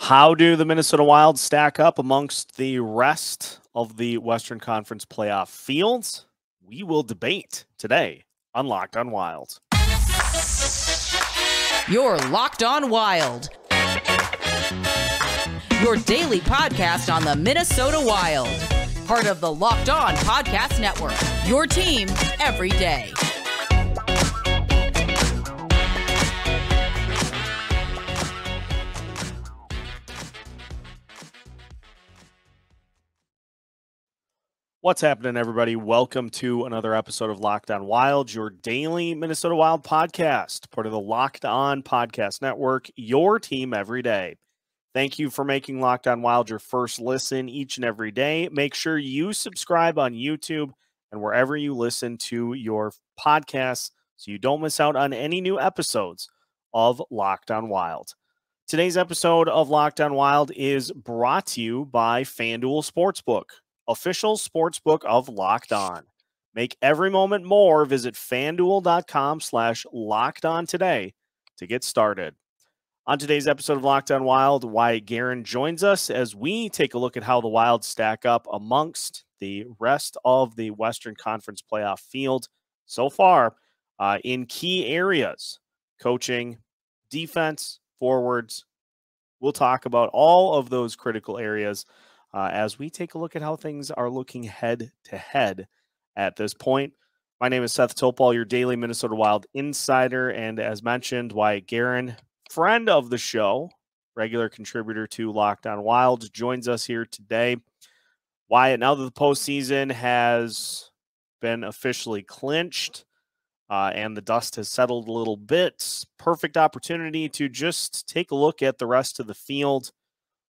How do the Minnesota Wild stack up amongst the rest of the Western Conference playoff fields? We will debate today on Locked on Wild. You're Locked on Wild, your daily podcast on the Minnesota Wild. Part of the Locked on Podcast Network, your team every day. What's happening, everybody? Welcome to another episode of Locked on Wild, your daily Minnesota Wild podcast, part of the Locked on Podcast Network, your team every day. Thank you for making Locked on Wild your first listen each and every day. Make sure you subscribe on YouTube and wherever you listen to your podcasts so you don't miss out on any new episodes of Locked on Wild. Today's episode of Locked on Wild is brought to you by FanDuel Sportsbook, official sportsbook of Locked On. Make every moment more. Visit fanduel.com/lockedon today to get started. On today's episode of Locked on Wild, Wyatt Garin joins us as we take a look at how the Wild stack up amongst the rest of the Western Conference playoff field so far in key areas: coaching, defense, forwards. We'll talk about all of those critical areas as we take a look at how things are looking head-to-head at this point. My name is Seth Topol, your daily Minnesota Wild insider, and as mentioned, Wyatt Garin, friend of the show, regular contributor to Locked on Wild, joins us here today. Wyatt, now that the postseason has been officially clinched and the dust has settled a little bit, perfect opportunity to just take a look at the rest of the field,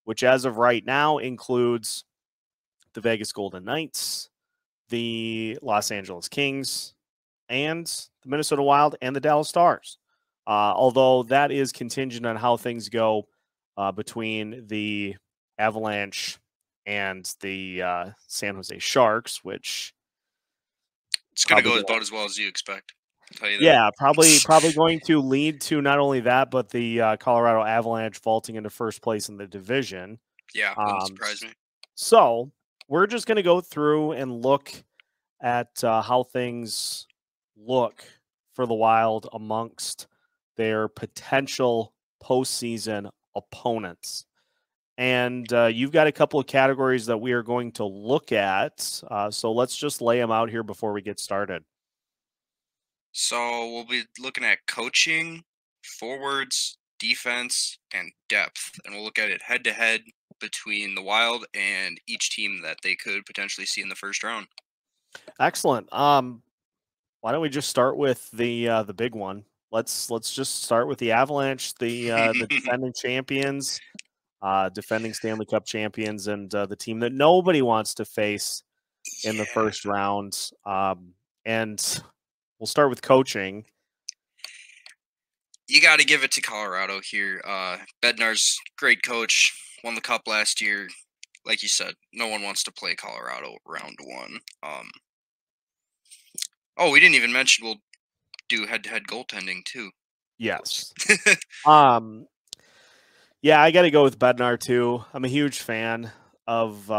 which as of right now includes the Vegas Golden Knights, the Los Angeles Kings, and the Minnesota Wild and the Dallas Stars. Although that is contingent on how things go between the Avalanche and the San Jose Sharks, which it's going to go about as well as you expect. I'll tell you that. Yeah, probably going to lead to not only that, but the Colorado Avalanche vaulting into first place in the division. Yeah, wouldn't surprise me. So we're just going to go through and look at how things look for the Wild amongst their potential postseason opponents. And you've got a couple of categories that we are going to look at. So let's just lay them out here before we get started. So we'll be looking at coaching, forwards, defense, and depth. And we'll look at it head-to-head between the Wild and each team that they could potentially see in the first round. Excellent. Why don't we just start with the big one? Let's just start with the Avalanche, the defending champions, defending Stanley Cup champions, and the team that nobody wants to face in the first round. And we'll start with coaching. You got to give it to Colorado here. Bednar's great coach, won the Cup last year. Like you said, no one wants to play Colorado round one. We didn't even mention we'll do head-to-head goaltending too. Yes. Yeah, I got to go with Bednar too. I'm a huge fan of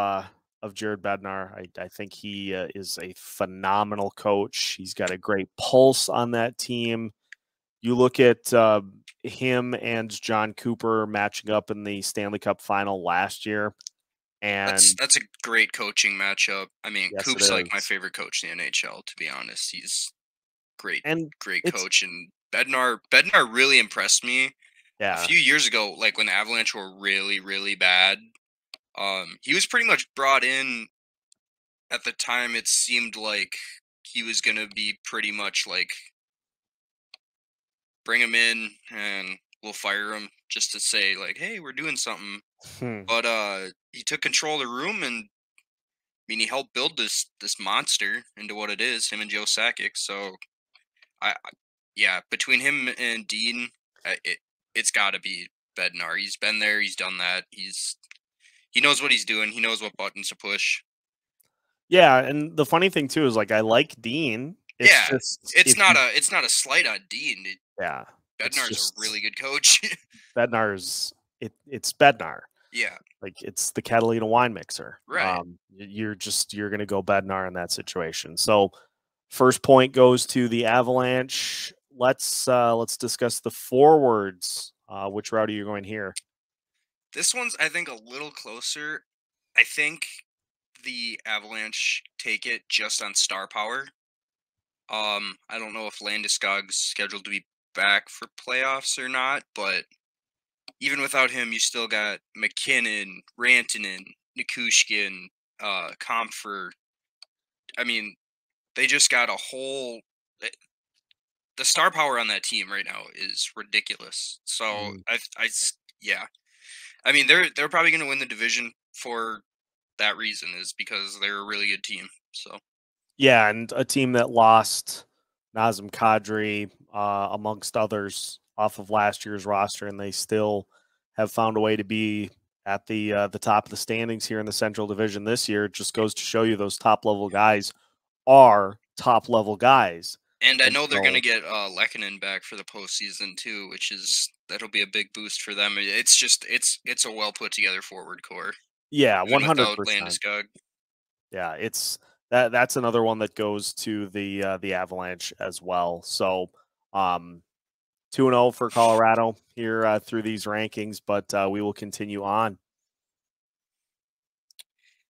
Jared Bednar. I think he is a phenomenal coach. He's got a great pulse on that team. You look at him and John Cooper matching up in the Stanley Cup final last year. And that's a great coaching matchup. I mean, yes, Coop's like my favorite coach in the NHL, to be honest. He's great coach. And Bednar really impressed me. Yeah. A few years ago, like when the Avalanche were really, really bad, he was pretty much brought in at the time. It seemed like he was going to be pretty much like, bring him in and we'll fire him just to say like, hey, we're doing something. But he took control of the room, and I mean, he helped build this monster into what it is, him and Joe Sakic. So yeah, between him and Dean, it's got to be Bednar. He's been there, he's done that. He knows what he's doing. He knows what buttons to push. Yeah, and the funny thing too is like I like Dean. It's not a slight on Dean. Yeah, Bednar's a really good coach. Bednar's it's Bednar. Yeah. Like it's the Catalina wine mixer. Right. You're going to go Bednar in that situation. So first point goes to the Avalanche. Let's discuss the forwards. Which route are you going here? This one's, I think, a little closer. I think the Avalanche take it just on star power. I don't know if Landeskog's scheduled to be back for playoffs or not, but even without him, you still got McKinnon, Rantanen, Nikushkin, Comfort. I mean, they just got a whole. The star power on that team right now is ridiculous. So yeah. I mean, they're probably going to win the division for that reason, is because they're a really good team. So yeah, and a team that lost Nazem Kadri amongst others off of last year's roster, and they still have found a way to be at the top of the standings here in the Central Division this year. It just goes to show you those top level guys are top level guys. And I know they're going to get Lehkonen back for the postseason too, that'll be a big boost for them. It's a well put together forward core. Yeah, 100%. Landeskog. Yeah, that's another one that goes to the Avalanche as well. So 2-0 for Colorado here through these rankings, but we will continue on.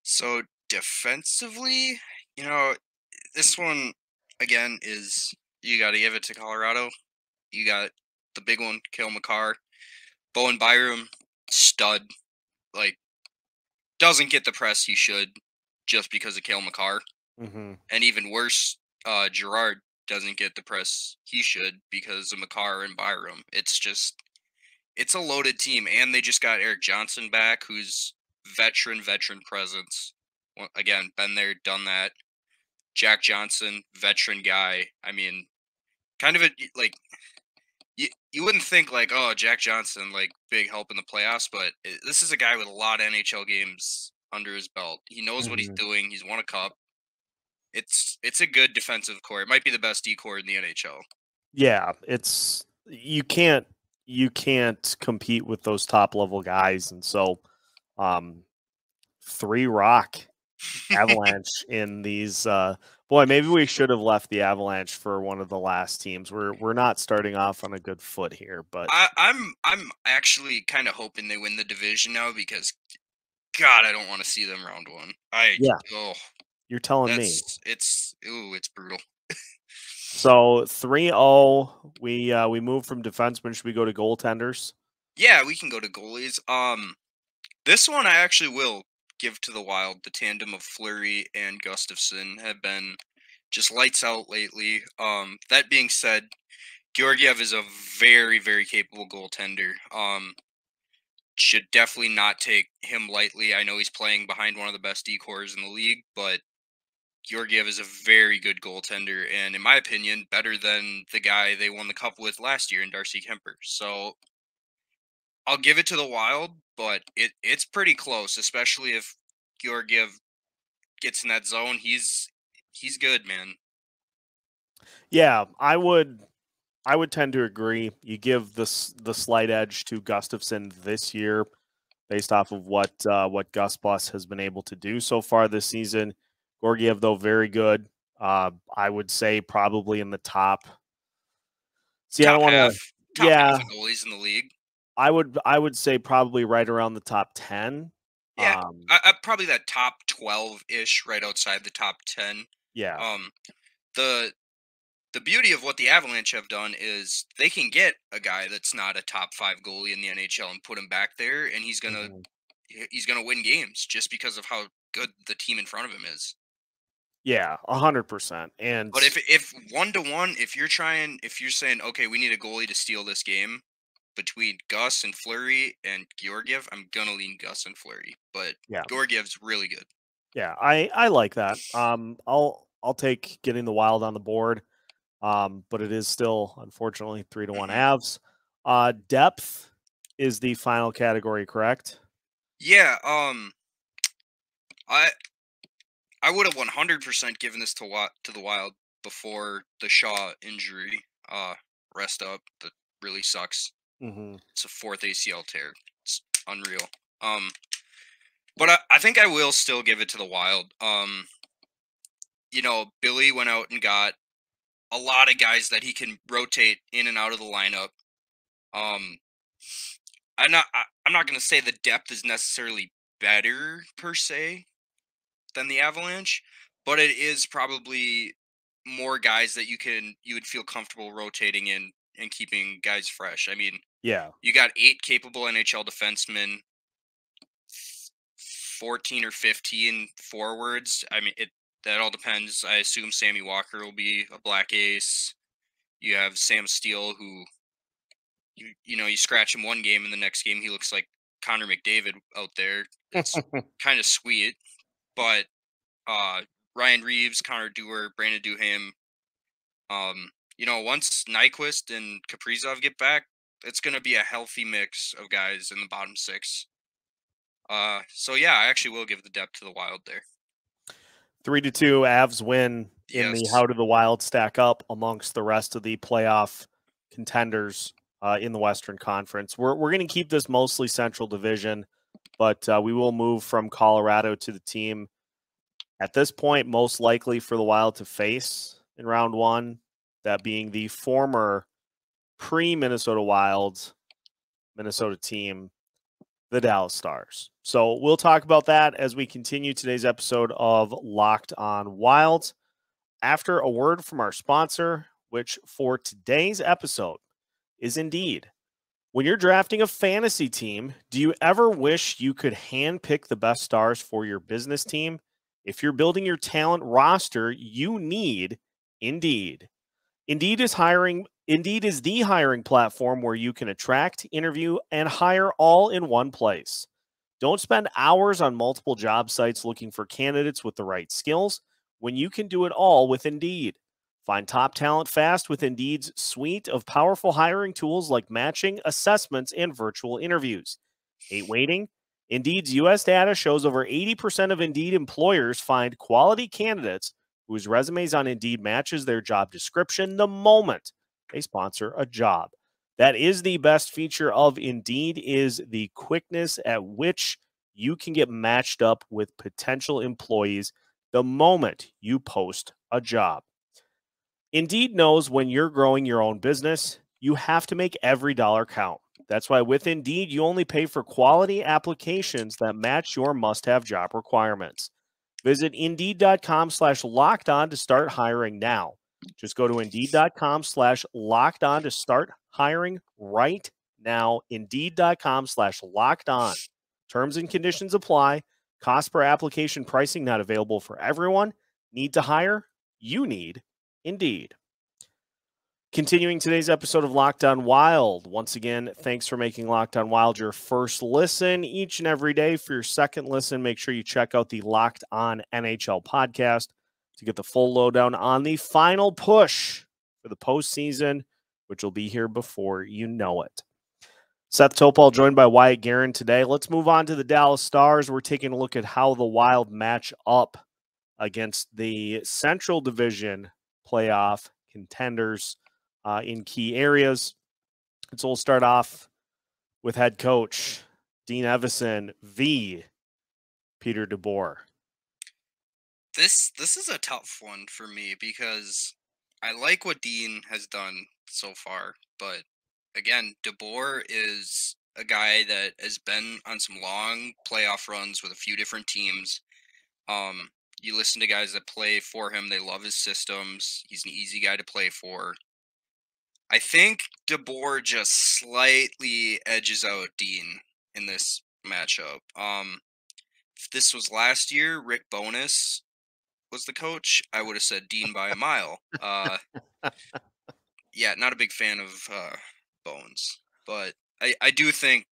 So defensively, this one again is, you got to give it to Colorado. You got the big one, Cale Makar. Bowen Byram, stud. Like, doesn't get the press he should just because of Cale Makar. Mm-hmm. And even worse, Girard doesn't get the press he should because of Makar and Byram. It's a loaded team. And they just got Eric Johnson back, who's veteran presence. Well, again, been there, done that. Jack Johnson, veteran guy. I mean, kind of you wouldn't think like, oh, Jack Johnson, like big help in the playoffs, but this is a guy with a lot of NHL games under his belt. He knows what he's doing. He's won a cup. It's a good defensive core. It might be the best D core in the NHL. Yeah, you can't compete with those top level guys, and so 3 rock Avalanche in these. Boy, maybe we should have left the Avalanche for one of the last teams. We're not starting off on a good foot here, but I'm actually kind of hoping they win the division now, because God, I don't want to see them round one. You're telling me it's brutal. So 3-0, we move from defensemen. Should we go to goaltenders? Yeah, we can go to goalies. This one I actually will give to the Wild. The tandem of Fleury and Gustafsson have been just lights out lately. That being said, Georgiev is a very, very capable goaltender. Should definitely not take him lightly. I know he's playing behind one of the best D-cores in the league, but Georgiev is a very good goaltender, and in my opinion, better than the guy they won the cup with last year in Darcy Kemper. So I'll give it to the Wild, but it's pretty close, especially if Georgiev gets in that zone. He's good, man. Yeah, I would tend to agree. You give the slight edge to Gustafsson this year based off of what Gus Bus has been able to do so far this season. Georgiev, though, very good. I would say probably in the top. See, top I don't want to. Yeah, half of goalies in the league. I would say probably right around the top 10. Yeah, probably that top 12-ish, right outside the top 10. Yeah. The beauty of what the Avalanche have done is they can get a guy that's not a top 5 goalie in the NHL and put him back there, and he's gonna win games just because of how good the team in front of him is. Yeah, 100%. And but if 1-to-1, if you're saying, okay, we need a goalie to steal this game between Gus and Fleury and Georgiev, I'm gonna lean Gus and Fleury. But yeah, Georgiev's really good. Yeah, I like that. I'll take getting the Wild on the board. But it is still, unfortunately, 3-1 Avs. Depth is the final category, correct? Yeah. I would have 100% given this to the Wild before the Shaw injury. Rest up. That really sucks. Mm-hmm. It's a 4th ACL tear. It's unreal. But I think I will still give it to the Wild. You know, Billy went out and got a lot of guys that he can rotate in and out of the lineup. I'm not going to say the depth is necessarily better per se than the Avalanche, but it is probably more guys that you would feel comfortable rotating in and keeping guys fresh. I mean, Yeah. you got 8 capable NHL defensemen, 14 or 15 forwards. I mean, that all depends. I assume Sammy Walker will be a black ace. You have Sam Steele, who you scratch him one game and the next game he looks like Connor McDavid out there. It's kind of sweet. But Ryan Reeves, Connor Dewar, Brandon Duhaime, once Nyquist and Kaprizov get back, it's going to be a healthy mix of guys in the bottom 6. So yeah, I actually will give the depth to the Wild there. 3-2 Avs win in the how do the Wild stack up amongst the rest of the playoff contenders in the Western Conference. We're going to keep this mostly Central Division, but we will move from Colorado to the team at this point most likely for the Wild to face in round 1, that being the former pre-Minnesota Wild Minnesota team, the Dallas Stars. So we'll talk about that as we continue today's episode of Locked On Wild after a word from our sponsor, which for today's episode is Indeed. When you're drafting a fantasy team, do you ever wish you could handpick the best stars for your business team? If you're building your talent roster, you need Indeed. Indeed is the hiring platform where you can attract, interview, and hire all in one place. Don't spend hours on multiple job sites looking for candidates with the right skills when you can do it all with Indeed. Find top talent fast with Indeed's suite of powerful hiring tools like matching, assessments, and virtual interviews. Hate waiting? Indeed's U.S. data shows over 80% of Indeed employers find quality candidates whose resumes on Indeed matches their job description the moment they sponsor a job. That is the best feature of Indeed, is the quickness at which you can get matched up with potential employees the moment you post a job. Indeed knows when you're growing your own business, you have to make every dollar count. That's why with Indeed, you only pay for quality applications that match your must-have job requirements. Visit Indeed.com/lockedon to start hiring now. Just go to Indeed.com/lockedon to start hiring right now. Indeed.com/lockedon. Terms and conditions apply. Cost per application pricing not available for everyone. Need to hire? You need Indeed. Continuing today's episode of Locked On Wild. Once again, thanks for making Locked On Wild your first listen each and every day. For your second listen, make sure you check out the Locked On NHL podcast to get the full lowdown on the final push for the postseason, which will be here before you know it. Seth Topol joined by Wyatt Garin today. Let's move on to the Dallas Stars. We're taking a look at how the Wild match up against the Central Division playoff contenders in key areas. So we'll start off with head coach Dean Evason v. Peter DeBoer. This is a tough one for me because I like what Dean has done so far, but again, DeBoer is a guy that has been on some long playoff runs with a few different teams. You listen to guys that play for him, they love his systems. He's an easy guy to play for. I think DeBoer just slightly edges out Dean in this matchup. If this was last year, Rick Bowness was the coach, I would have said Dean by a mile. Yeah, not a big fan of Bones, but I do think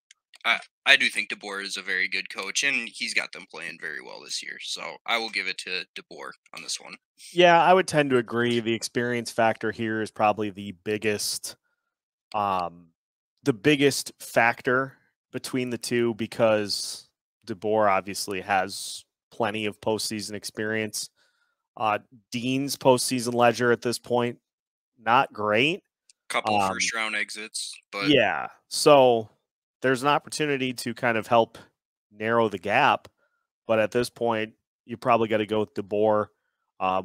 DeBoer is a very good coach, and he's got them playing very well this year. So I will give it to DeBoer on this one. Yeah, I would tend to agree. The experience factor here is probably the biggest factor between the two, because DeBoer obviously has plenty of postseason experience. Dean's postseason ledger at this point, not great. Couple first round exits, but yeah. So there's an opportunity to kind of help narrow the gap. But at this point, you probably got to go with DeBoer,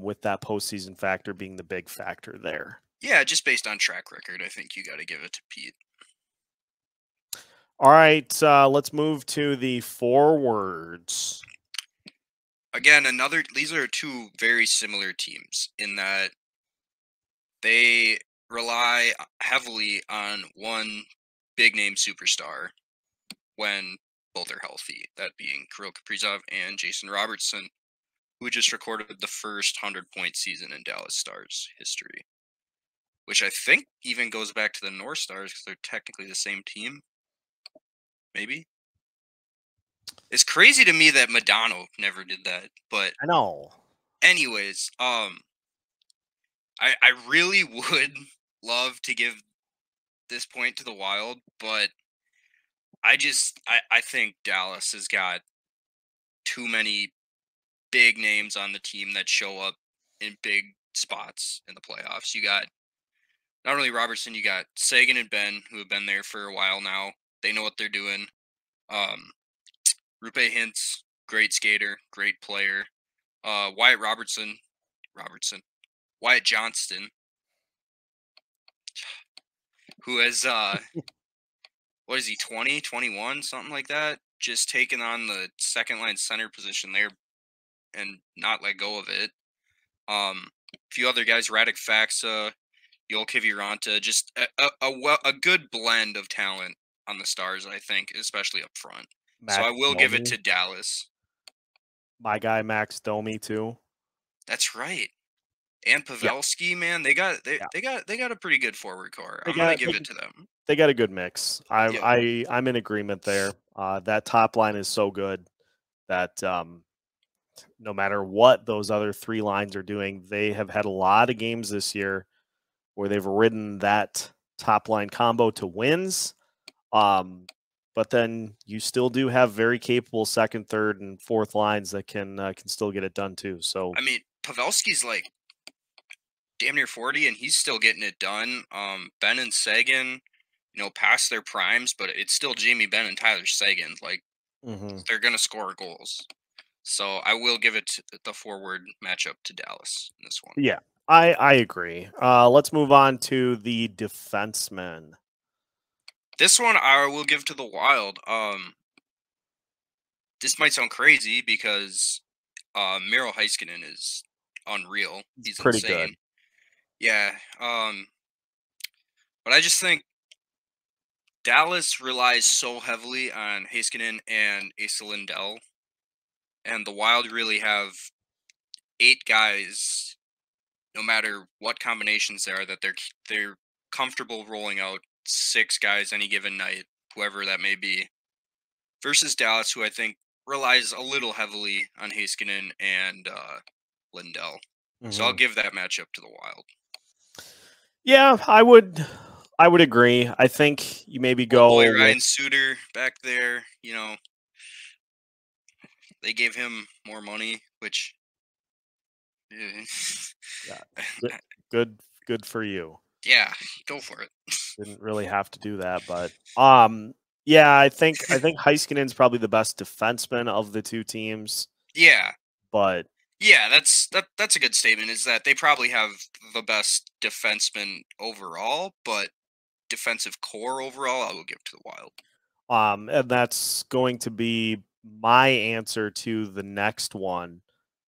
with that postseason factor being the big factor there. Yeah, just based on track record, I think you got to give it to Pete. All right, let's move to the forwards. Again, these are two very similar teams in that they rely heavily on one big name superstar when both are healthy, that being Kirill Kaprizov and Jason Robertson, who just recorded the first 100-point season in Dallas Stars history, which I think even goes back to the North Stars because they're technically the same team. Maybe. It's crazy to me that Madonna never did that, but I know. Anyways, I really would love to give this point to the Wild, but I think Dallas has got too many big names on the team that show up in big spots in the playoffs. You got not only Robertson, you got Sagan and Ben, who have been there for a while now. They know what they're doing. Rupe Hintz, great skater, great player. Wyatt Johnston, who has, what is he, 20, 21, something like that? Just taken on the second line center position there and not let go of it. A few other guys, Radek Faksa, Joel Kiviranta, just a good blend of talent on the Stars, I think, especially up front. So I will give it to Dallas. My guy Max Domi too. That's right. And Pavelski, man, they got a pretty good forward core. I'm gonna give it to them. They got a good mix. I'm in agreement there. That top line is so good that no matter what those other three lines are doing, they have had a lot of games this year where they've ridden that top line combo to wins. But then you still do have very capable second, third, and fourth lines that can still get it done too. So I mean, Pavelski's like damn near 40, and he's still getting it done. Ben and Sagan, past their primes, but it's still Jamie Benn and Tyler Sagan. Like they're gonna score goals. So I will give it the forward matchup to Dallas in this one. Yeah, I agree. Let's move on to the defensemen. This one I will give to the Wild. This might sound crazy because Miro Heiskanen is unreal. He's pretty insane. good. Yeah. But I just think Dallas relies so heavily on Heiskanen and Asa Lindell, and the Wild really have 8 guys, no matter what combinations there are, that they're comfortable rolling out 6 guys any given night, whoever that may be, versus Dallas, who I think relies a little heavily on Heiskanen and Lindell. So I'll give that matchup to the Wild. Yeah, I would agree. I think you maybe go boy Ryan Suter back there. They gave him more money, which good for you. Yeah, go for it. Didn't really have to do that, but yeah, I think Heiskanen's probably the best defenseman of the two teams. Yeah. But yeah, that's a good statement, is that they probably have the best defenseman overall, but defensive core overall, I will give to the Wild. And that's going to be my answer to the next one,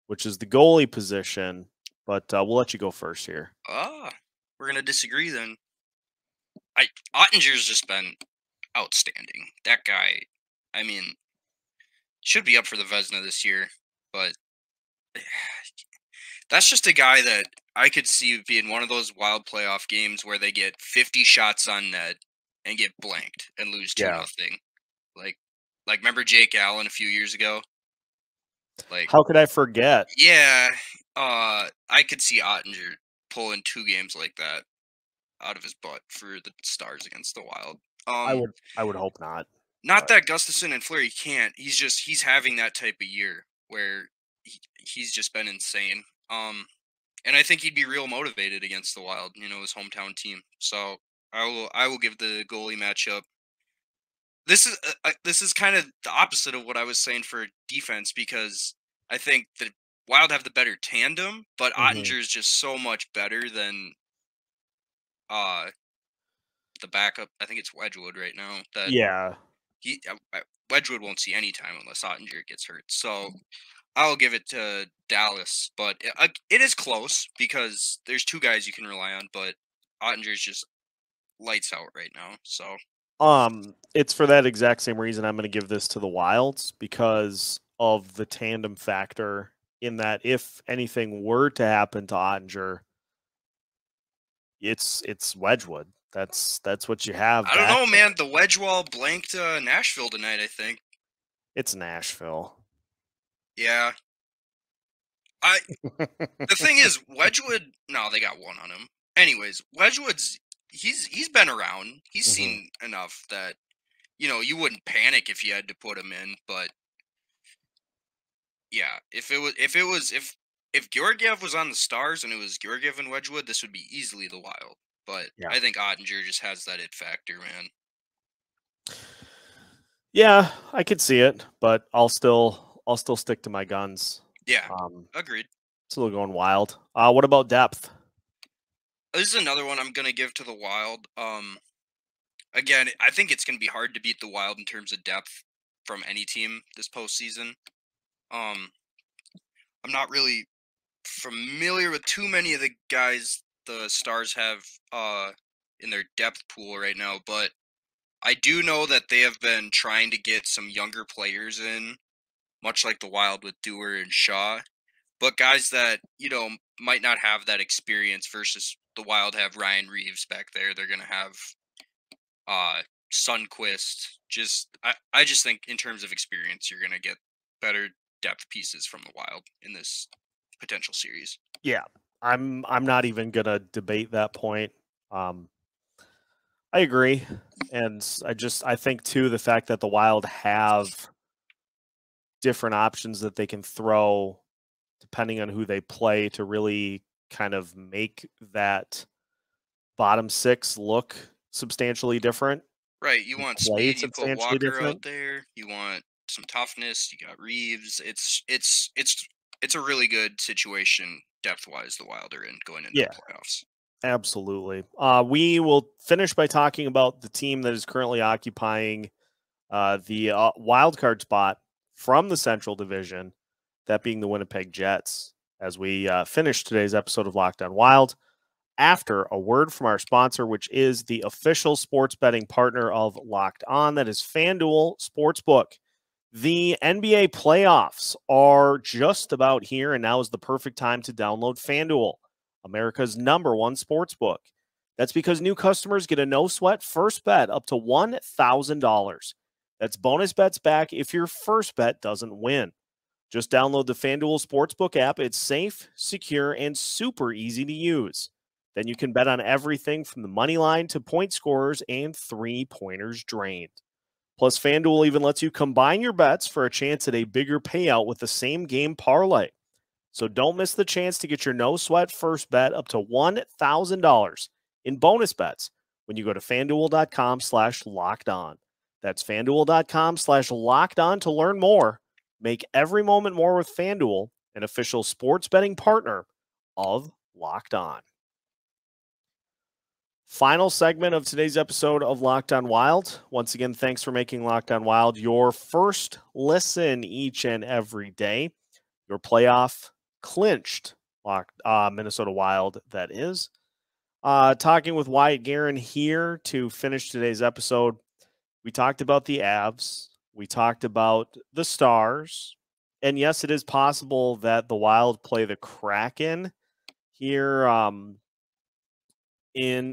which is the goalie position. But we'll let you go first here. We're gonna disagree then. Ottinger's just been outstanding. That guy, I mean, should be up for the Vezina this year, but that's just a guy that I could see being one of those Wild playoff games where they get 50 shots on net and get blanked and lose 2-0. Like remember Jake Allen a few years ago? Like, how could I forget? Yeah, I could see Ottinger pulling 2 games like that out of his butt for the Stars against the Wild. I would hope not. Not that Gustafsson and Fleury can't. He's having that type of year where he's just been insane. And I think he'd be real motivated against the Wild, his hometown team. So I will give the goalie matchup. this is kind of the opposite of what I was saying for defense, because I think the Wild have the better tandem, but Ottinger is just so much better than the backup. I think it's Wedgwood right now. That Yeah. Wedgwood won't see any time unless Ottinger gets hurt. So I'll give it to Dallas, but it is close because there's two guys you can rely on, but Ottinger's just lights out right now. So it's for that exact same reason I'm going to give this to the Wilds, because of the tandem factor, in that if anything were to happen to Ottinger, it's Wedgwood. That's what you have. I don't know, man. The wedge wall blanked Nashville tonight, I think. It's Nashville. Yeah. The thing is, Wedgwood. No, they got one on him. Anyways, Wedgwood's he's been around. He's seen enough that you wouldn't panic if you had to put him in. But yeah, if Georgiev was on the Stars and it was Georgiev and Wedgwood, this would be easily the Wild. But yeah. I think Ottinger just has that it factor, man. Yeah, I could see it, but I'll still stick to my guns. Yeah, agreed. Still going Wild. What about depth? This is another one I'm gonna give to the Wild. Again, I think it's gonna be hard to beat the Wild in terms of depth from any team this postseason. I'm not really familiar with too many of the guys the Stars have in their depth pool right now, but I do know that they have been trying to get some younger players in, much like the Wild with Dewar and Shaw, but guys that might not have that experience versus the Wild have Ryan Reeves back there. They're gonna have Sundqvist. I just think in terms of experience, you're gonna get better depth pieces from the Wild in this potential series. Yeah, I'm not even gonna debate that point. I agree, and I think too the fact that the Wild have different options that they can throw depending on who they play to really kind of make that bottom six look substantially different. Right, you want speed, you put Walker out there, you want some toughness, you got Reeves. It's a really good situation depth-wise the Wild are in going into the playoffs. Absolutely. We will finish by talking about the team that is currently occupying the wild card spot from the Central Division, that being the Winnipeg Jets, as we finish today's episode of Locked On Wild after a word from our sponsor, which is the official sports betting partner of Locked On, that is FanDuel Sportsbook. The NBA playoffs are just about here, and now is the perfect time to download FanDuel, America's #1 sportsbook. That's because new customers get a no-sweat first bet up to $1,000. That's bonus bets back if your first bet doesn't win. Just download the FanDuel Sportsbook app. It's safe, secure, and super easy to use. Then you can bet on everything from the money line to point scorers and three-pointers drained. Plus, FanDuel even lets you combine your bets for a chance at a bigger payout with the same game parlay. So don't miss the chance to get your no-sweat first bet up to $1,000 in bonus bets when you go to FanDuel.com/lockedon. That's FanDuel.com/lockedon to learn more. Make every moment more with FanDuel, an official sports betting partner of Locked On. Final segment of today's episode of Locked On Wild. Once again, thanks for making Locked On Wild your first listen each and every day. Your playoff clinched Minnesota Wild, that is. Talking with Wyatt Garin here to finish today's episode. We talked about the Avs. We talked about the Stars. And yes, it is possible that the Wild play the Kraken here.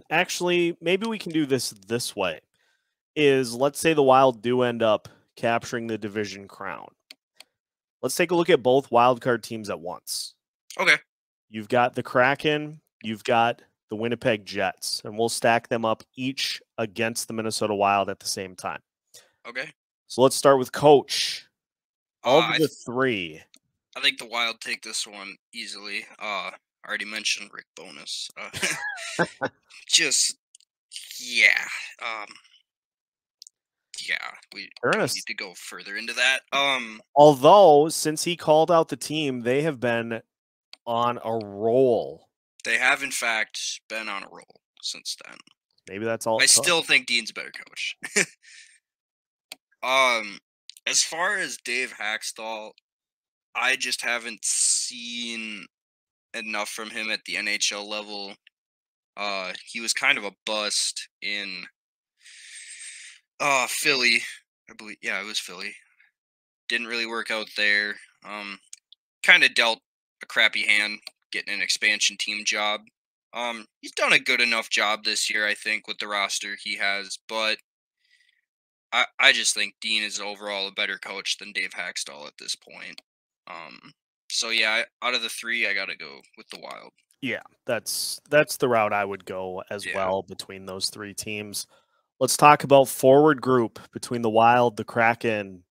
Actually, maybe we can do this way. Let's say the Wild do end up capturing the division crown. Let's take a look at both wildcard teams at once. Okay. You've got the Kraken. You've got the Winnipeg Jets. And we'll stack them up each against the Minnesota Wild at the same time. Okay. So let's start with Coach. Of the three. I think the Wild take this one easily. I already mentioned Rick Bowness. Yeah, we They're in don't a need to go further into that. Although, since he called out the team, they have been on a roll. They have, in fact, been on a roll since then. Maybe that's all I it took. still think Dean's a better coach. As far as Dave Haxtell, I just haven't seen enough from him at the NHL level. He was kind of a bust in Philly, I believe. Yeah, it was Philly. Didn't really work out there. Kind of dealt a crappy hand getting an expansion team job. He's done a good enough job this year, I think, with the roster he has, but I just think Dean is overall a better coach than Dave Haxtell at this point. So yeah, out of the three, I got to go with the Wild. Yeah, that's the route I would go as well between those three teams. Let's talk about forward group between the Wild, the Kraken,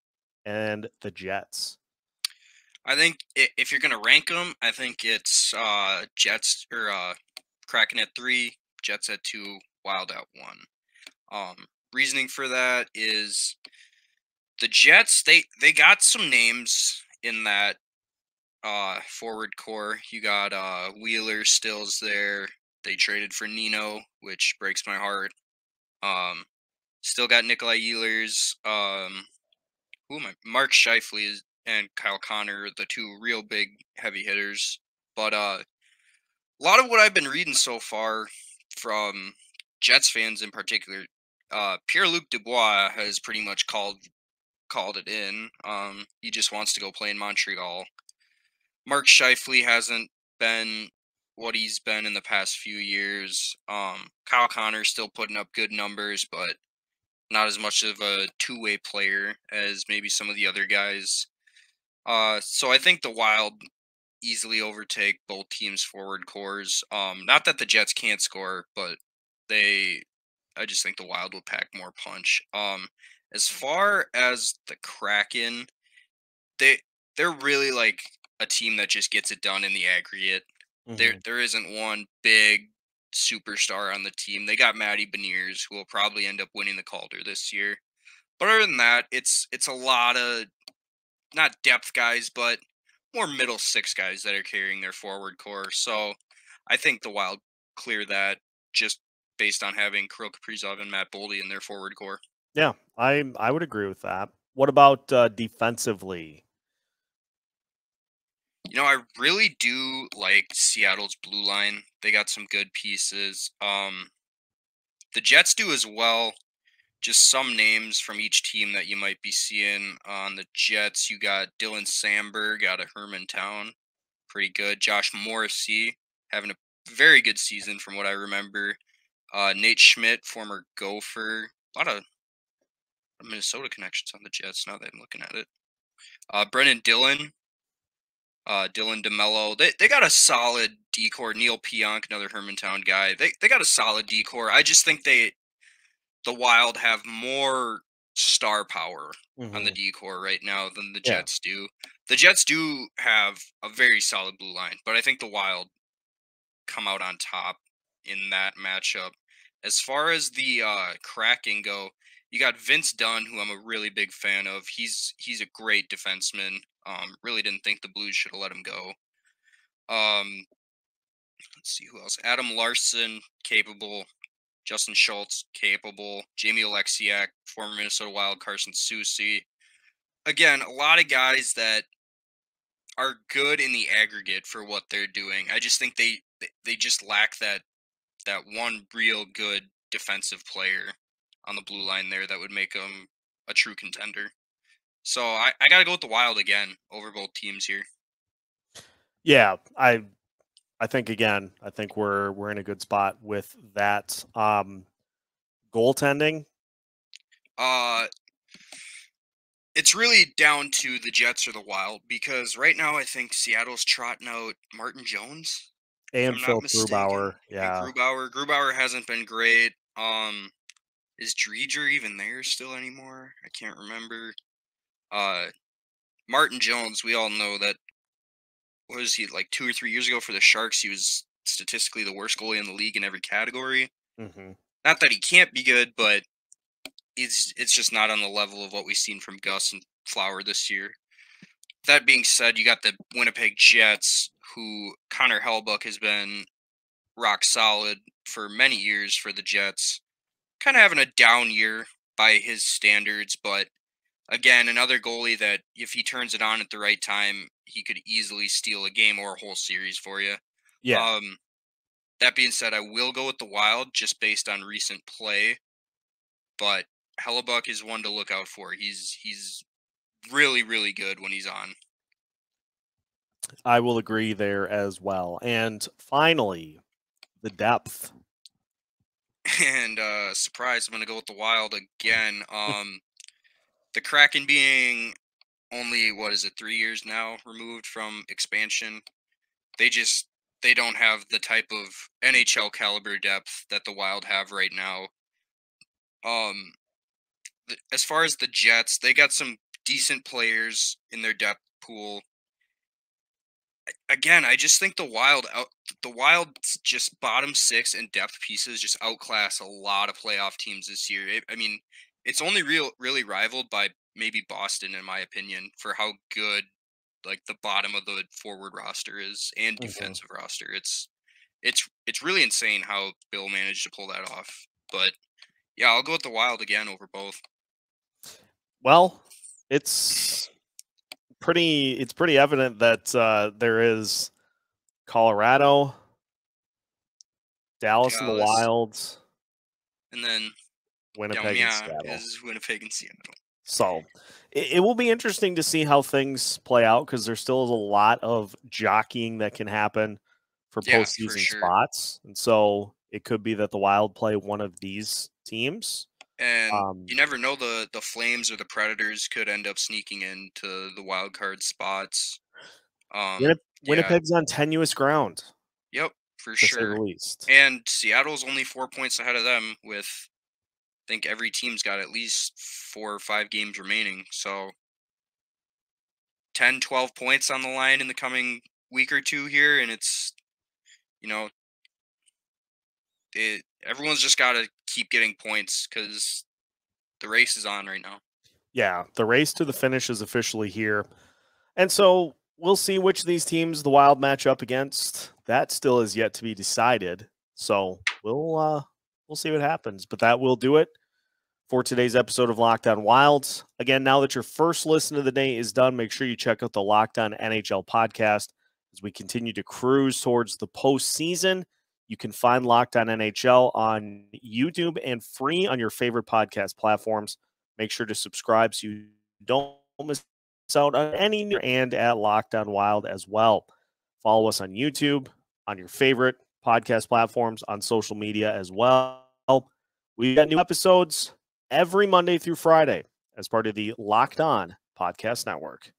and the Jets. I think if you're gonna rank them, I think it's Jets or Kraken at 3, Jets at 2, Wild at 1. Reasoning for that is the Jets. They got some names in that forward core. You got Wheeler Stills there. They traded for Nino, which breaks my heart. Still got Nikolai Ehlers. Mark Scheifele and Kyle Connor, the two real big heavy hitters. But a lot of what I've been reading so far from Jets fans in particular, Pierre-Luc Dubois has pretty much called it in. He just wants to go play in Montreal. Mark Scheifele hasn't been what he's been in the past few years. Kyle Connor's still putting up good numbers, but not as much of a two-way player as maybe some of the other guys. So I think the Wild easily overtake both teams' forward cores. Not that the Jets can't score, but I just think the Wild will pack more punch. As far as the Kraken, they're really like a team that just gets it done in the aggregate. There isn't one big superstar on the team. They got Matty Beniers, who will probably end up winning the Calder this year. But other than that, it's a lot of not depth guys, but more middle six guys that are carrying their forward core. So I think the Wild clear that just based on having Kirill Kaprizov and Matt Boldy in their forward core. Yeah, I would agree with that. What about defensively? You know, I really do like Seattle's blue line. They got some good pieces. The Jets do as well. Just some names from each team that you might be seeing on the Jets. You got Dylan Sandberg out of Hermantown. Pretty good. Josh Morrissey having a very good season from what I remember. Nate Schmidt, former Gopher. A lot of Minnesota connections on the Jets now that I'm looking at it. Brennan Dillon. Dylan DeMello. They got a solid D-core. Neil Pionk, another Hermantown guy. They got a solid D-core. I just think the Wild have more star power on the D-core right now than the Jets do. The Jets do have a very solid blue line, but I think the Wild come out on top in that matchup. As far as the Kraken go, you got Vince Dunn, who I'm a really big fan of. He's a great defenseman. Really didn't think the Blues should have let him go. Let's see who else. Adam Larson, capable. Justin Schultz, capable. Jamie Oleksiak, former Minnesota Wild. Carson Soucy. Again, a lot of guys that are good in the aggregate for what they're doing. I just think they just lack that one real good defensive player on the blue line there that would make them a true contender. So I got to go with the Wild again over both teams here. Yeah, I think again, I think we're in a good spot with that. Goaltending. It's really down to the Jets or the Wild because right now I think Seattle's trotting out Martin Jones And Phil Grubauer. Yeah. And Grubauer hasn't been great. Is Dreger even there still anymore? I can't remember. Martin Jones, we all know that, what was he, like 2 or 3 years ago for the Sharks, he was statistically the worst goalie in the league in every category. Not that he can't be good, but it's just not on the level of what we've seen from Gus and Flower this year. That being said, you got the Winnipeg Jets, who Connor Hellebuyck has been rock solid for many years for the Jets. Kind of having a down year by his standards, but again, another goalie that if he turns it on at the right time, he could easily steal a game or a whole series for you. Yeah. That being said, I will go with the Wild just based on recent play, but Hellebuyck is one to look out for. He's really, really good when he's on. I will agree there as well. And finally, the depth. And surprise, I'm going to go with the Wild again. The Kraken being only, 3 years now removed from expansion, they don't have the type of NHL caliber depth that the Wild have right now. As far as the Jets, they got some decent players in their depth pool. Again, I just think the Wild's just bottom six and depth pieces just outclass a lot of playoff teams this year. It's only really rivaled by maybe Boston, in my opinion, for how good like the bottom of the forward roster is and defensive roster. It's really insane how Bill managed to pull that off. But yeah, I'll go with the Wild again over both. Well, it's pretty evident that there is Colorado, Dallas and the Wild, and then Winnipeg and Seattle. Is Winnipeg and Seattle. So it will be interesting to see how things play out because there still is a lot of jockeying that can happen for postseason spots. And so it could be that the Wild play one of these teams. And you never know, the Flames or the Predators could end up sneaking into the wild card spots. Winnipeg's on tenuous ground. Yep, for sure. Say the least. And Seattle's only 4 points ahead of them with, I think every team's got at least 4 or 5 games remaining. So 10, 12 points on the line in the coming week or two here. And it's, everyone's just got to keep getting points because the race is on right now. Yeah, the race to the finish is officially here. And so we'll see which of these teams the Wild match up against. That still is yet to be decided. So we'll see what happens. But that will do it for today's episode of Locked On Wild. Again, now that your first listen of the day is done, make sure you check out the Locked On NHL podcast as we continue to cruise towards the postseason. You can find Locked On NHL on YouTube and free on your favorite podcast platforms. Make sure to subscribe so you don't miss out on any and at Locked On Wild as well. Follow us on YouTube, on your favorite podcast platforms, on social media as well. We've got new episodes every Monday through Friday as part of the Locked On Podcast Network.